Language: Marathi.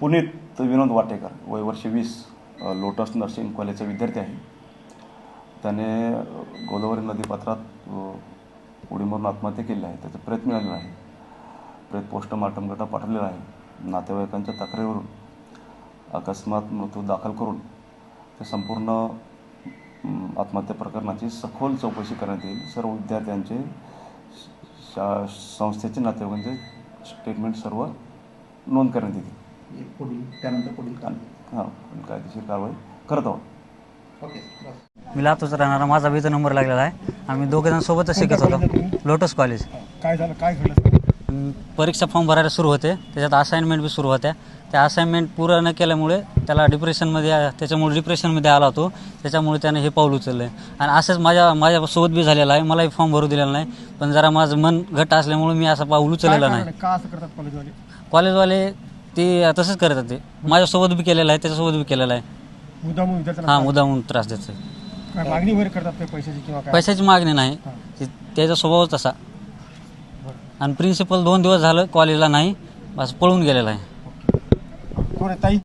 पुनीत विनोद वाटेकर वय वर्ष 20 लोटस नर्सिंग कॉलेजचा विद्यार्थी आहे. त्याने गोदावरी नदीपात्रात उडी मारून आत्महत्या केली आहे. त्याचा प्रेत मिळालेला आहे. प्रेत पोस्टमार्टम गटात पाठवलेला आहे. नातेवाईकांच्या तक्रारीवरून अकस्मात मृत्यू दाखल करून ते संपूर्ण आत्महत्या प्रकरणाची सखोल चौकशी करण्यात येईल. सर्व विद्यार्थ्यांचे संस्थेचे नातेवाईकांचे स्टेटमेंट सर्व नोंद करण्यात येतील. पुढील कायदेशीर कारवाई करत आहोत. मी लातूरचा राहणारा, माझा बी नंबर लागलेला आहे. आम्ही दोघेजण सोबतच शिकत होतो लोटस कॉलेज. काय झालं, काय घडलं? परीक्षा फॉर्म भरायला सुरू होते, त्याच्यात असाइनमेंट बी सुरू होत्या. त्या असाइनमेंट पूर्ण न केल्यामुळे त्याला त्याच्यामुळे डिप्रेशनमध्ये आला होतो. त्याच्यामुळे त्याने हे पाऊल उचललं आहे. आणि असंच माझ्यासोबत बी झालेलं आहे. मलाही फॉर्म भरू दिलेला नाही, पण जरा माझं मन घट्ट असल्यामुळे मी असं पाऊल उचललेलं नाही. का असं करतात कॉलेजवाले ते तसंच करतात. ते माझ्यासोबत बी केलेलं आहे, त्याच्यासोबत बी केलेलं आहे. मुद्दामून विद्यार्थ्यांना मुद्दामून त्रास देतो. मागणी वगैरे करतात ते पैशाची किंवा काय? पैशाची मागणी नाही, त्याचा स्वभावच तसा. आणि प्रिन्सिपल 2 दिवस झालं कॉलेजला नाही, बस पळून गेलेला आहे. कोण ताई?